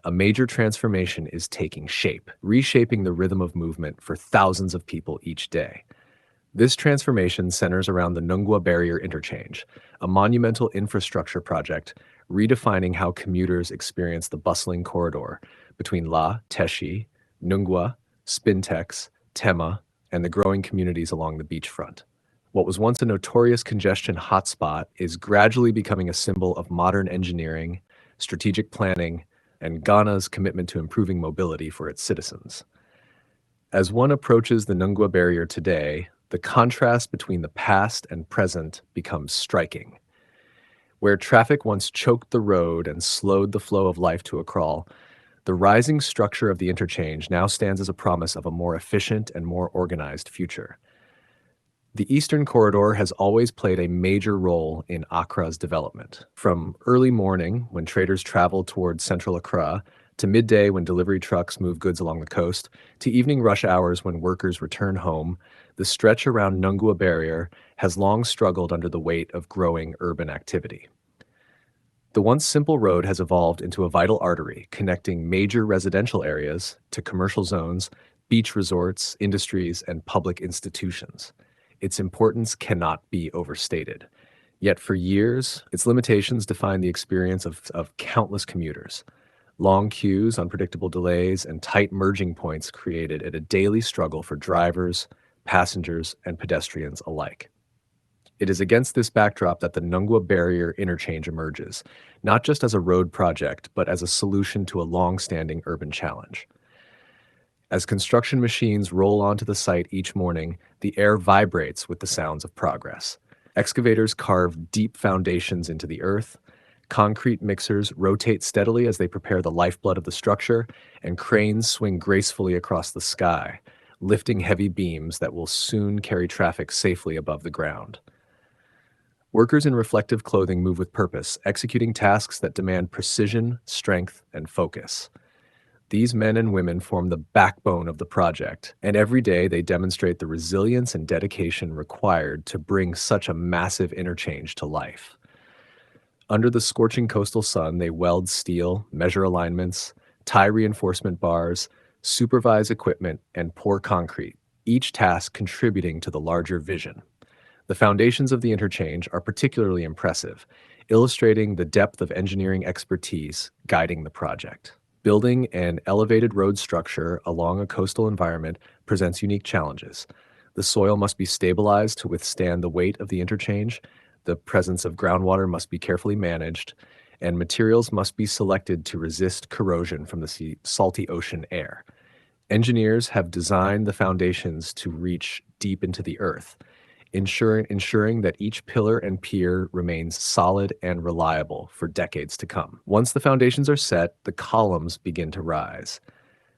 a major transformation is taking shape, reshaping the rhythm of movement for thousands of people each day. This transformation centers around the Nungua Barrier Interchange, a monumental infrastructure project redefining how commuters experience the bustling corridor between La, Teshi, Nungua, Spintex, Tema, and the growing communities along the beachfront. What was once a notorious congestion hotspot is gradually becoming a symbol of modern engineering, strategic planning, and Ghana's commitment to improving mobility for its citizens. As one approaches the Nungua Barrier today, the contrast between the past and present becomes striking. Where traffic once choked the road and slowed the flow of life to a crawl, the rising structure of the interchange now stands as a promise of a more efficient and more organized future. The Eastern Corridor has always played a major role in Accra's development. From early morning, when traders travel towards central Accra, to midday when delivery trucks move goods along the coast, to evening rush hours when workers return home, the stretch around Nungua Barrier has long struggled under the weight of growing urban activity. The once simple road has evolved into a vital artery connecting major residential areas to commercial zones, beach resorts, industries, and public institutions. Its importance cannot be overstated. Yet for years, its limitations defined the experience of countless commuters. Long queues, unpredictable delays, and tight merging points created it a daily struggle for drivers, passengers, and pedestrians alike. It is against this backdrop that the Nungua Barrier Interchange emerges, not just as a road project, but as a solution to a long-standing urban challenge. As construction machines roll onto the site each morning, the air vibrates with the sounds of progress. Excavators carve deep foundations into the earth, concrete mixers rotate steadily as they prepare the lifeblood of the structure, and cranes swing gracefully across the sky, lifting heavy beams that will soon carry traffic safely above the ground. Workers in reflective clothing move with purpose, executing tasks that demand precision, strength, and focus. These men and women form the backbone of the project, and every day they demonstrate the resilience and dedication required to bring such a massive interchange to life. Under the scorching coastal sun, they weld steel, measure alignments, tie reinforcement bars, supervise equipment, and pour concrete, each task contributing to the larger vision. The foundations of the interchange are particularly impressive, illustrating the depth of engineering expertise guiding the project. Building an elevated road structure along a coastal environment presents unique challenges. The soil must be stabilized to withstand the weight of the interchange, the presence of groundwater must be carefully managed, and materials must be selected to resist corrosion from the salty ocean air. Engineers have designed the foundations to reach deep into the earth, ensuring that each pillar and pier remains solid and reliable for decades to come. Once the foundations are set, the columns begin to rise.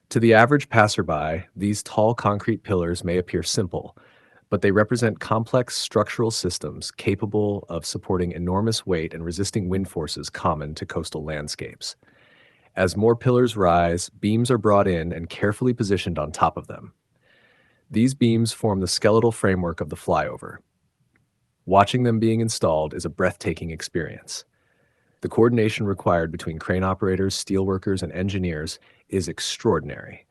To the average passerby, these tall concrete pillars may appear simple, but they represent complex structural systems capable of supporting enormous weight and resisting wind forces common to coastal landscapes. As more pillars rise, beams are brought in and carefully positioned on top of them. These beams form the skeletal framework of the flyover. Watching them being installed is a breathtaking experience. The coordination required between crane operators, steelworkers, and engineers is extraordinary.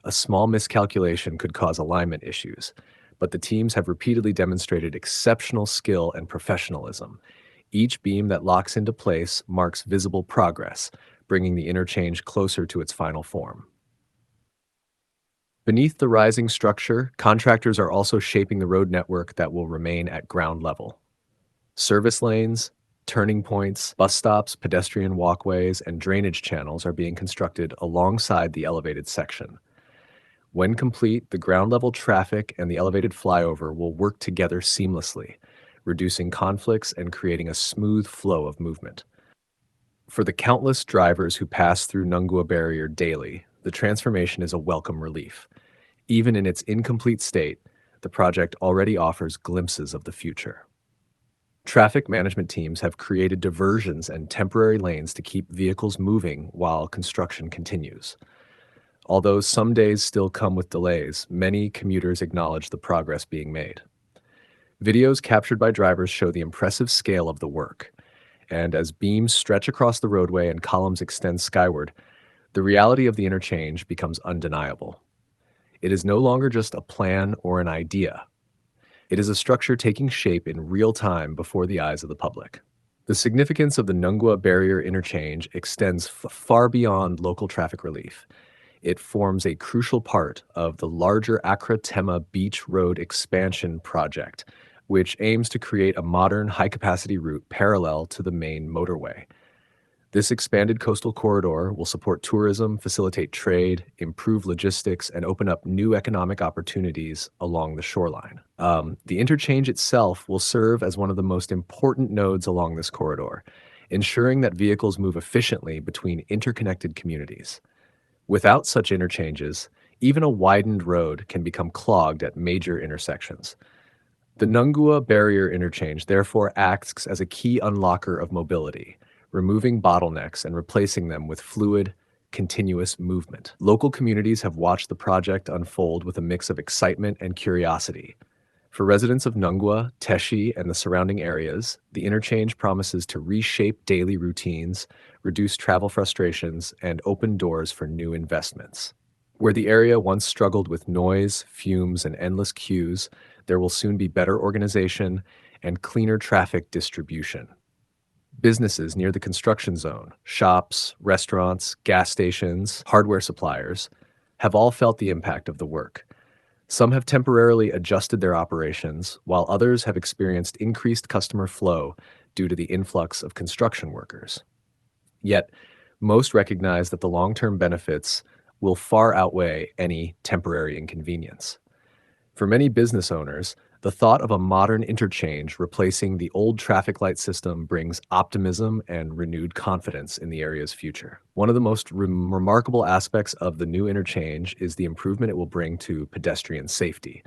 A small miscalculation could cause alignment issues, but the teams have repeatedly demonstrated exceptional skill and professionalism. Each beam that locks into place marks visible progress, bringing the interchange closer to its final form. Beneath the rising structure, contractors are also shaping the road network that will remain at ground level. Service lanes, turning points, bus stops, pedestrian walkways, and drainage channels are being constructed alongside the elevated section. When complete, the ground-level traffic and the elevated flyover will work together seamlessly, reducing conflicts and creating a smooth flow of movement. For the countless drivers who pass through Nungua Barrier daily, the transformation is a welcome relief. Even in its incomplete state, the project already offers glimpses of the future. Traffic management teams have created diversions and temporary lanes to keep vehicles moving while construction continues. Although some days still come with delays, many commuters acknowledge the progress being made. Videos captured by drivers show the impressive scale of the work, and as beams stretch across the roadway and columns extend skyward, The reality of the interchange becomes undeniable. It is no longer just a plan or an idea. It is a structure taking shape in real time before the eyes of the public. The significance of the Nungua Barrier Interchange extends far beyond local traffic relief. It forms a crucial part of the larger Accra Tema Beach Road expansion project, which aims to create a modern high-capacity route parallel to the main motorway. This expanded coastal corridor will support tourism, facilitate trade, improve logistics, and open up new economic opportunities along the shoreline. The interchange itself will serve as one of the most important nodes along this corridor, ensuring that vehicles move efficiently between interconnected communities. Without such interchanges, even a widened road can become clogged at major intersections. The Nungua Barrier Interchange therefore acts as a key unlocker of mobility, removing bottlenecks and replacing them with fluid, continuous movement. Local communities have watched the project unfold with a mix of excitement and curiosity. For residents of Nungua, Teshi, and the surrounding areas, the interchange promises to reshape daily routines, reduce travel frustrations, and open doors for new investments. Where the area once struggled with noise, fumes, and endless queues, there will soon be better organization and cleaner traffic distribution. Businesses near the construction zone, shops, restaurants, gas stations, hardware suppliers, have all felt the impact of the work. Some have temporarily adjusted their operations, while others have experienced increased customer flow due to the influx of construction workers. Yet, most recognize that the long-term benefits will far outweigh any temporary inconvenience. For many business owners, the thought of a modern interchange replacing the old traffic light system brings optimism and renewed confidence in the area's future. One of the most remarkable aspects of the new interchange is the improvement it will bring to pedestrian safety.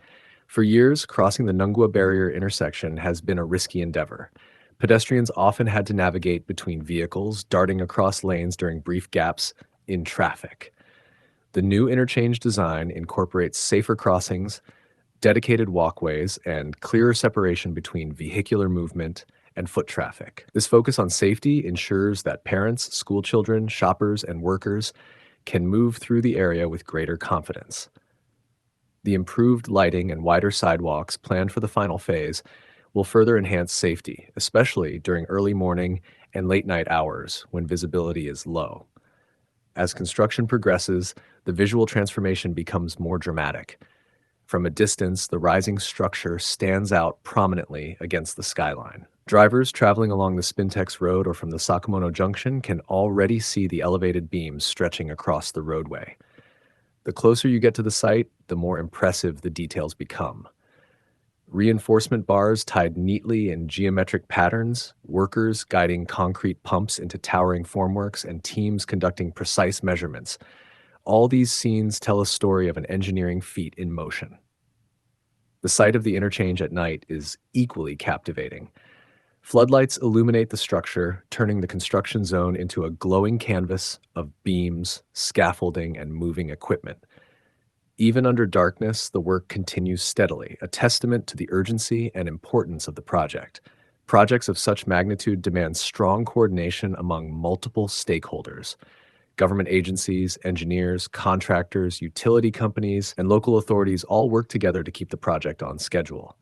For years, crossing the Nungua Barrier intersection has been a risky endeavor. Pedestrians often had to navigate between vehicles, darting across lanes during brief gaps in traffic. The new interchange design incorporates safer crossings, dedicated walkways, and clearer separation between vehicular movement and foot traffic. This focus on safety ensures that parents, school children, shoppers, and workers can move through the area with greater confidence. The improved lighting and wider sidewalks planned for the final phase will further enhance safety, especially during early morning and late night hours when visibility is low. As construction progresses, the visual transformation becomes more dramatic. From a distance, the rising structure stands out prominently against the skyline. Drivers traveling along the Spintex Road or from the Sakamono Junction can already see the elevated beams stretching across the roadway. The closer you get to the site, the more impressive the details become. Reinforcement bars tied neatly in geometric patterns, workers guiding concrete pumps into towering formworks, and teams conducting precise measurements. All these scenes tell a story of an engineering feat in motion. The sight of the interchange at night is equally captivating. Floodlights illuminate the structure, turning the construction zone into a glowing canvas of beams, scaffolding, and moving equipment. Even under darkness, the work continues steadily, a testament to the urgency and importance of the project. Projects of such magnitude demand strong coordination among multiple stakeholders. Government agencies, engineers, contractors, utility companies, and local authorities all work together to keep the project on schedule.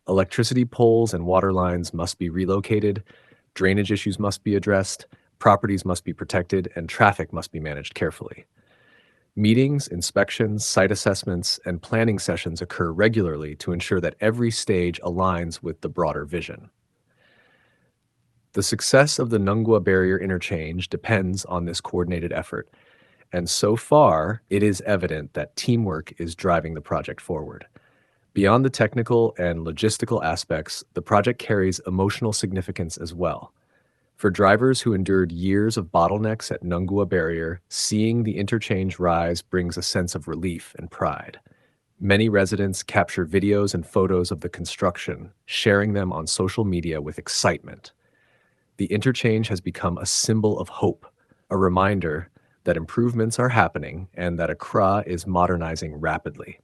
Electricity poles and water lines must be relocated, drainage issues must be addressed, properties must be protected, and traffic must be managed carefully. Meetings, inspections, site assessments, and planning sessions occur regularly to ensure that every stage aligns with the broader vision. The success of the Nungua Barrier Interchange depends on this coordinated effort, and so far, it is evident that teamwork is driving the project forward. Beyond the technical and logistical aspects, the project carries emotional significance as well. For drivers who endured years of bottlenecks at Nungua Barrier, seeing the interchange rise brings a sense of relief and pride. Many residents capture videos and photos of the construction, sharing them on social media with excitement. The interchange has become a symbol of hope, a reminder that improvements are happening and that Accra is modernizing rapidly.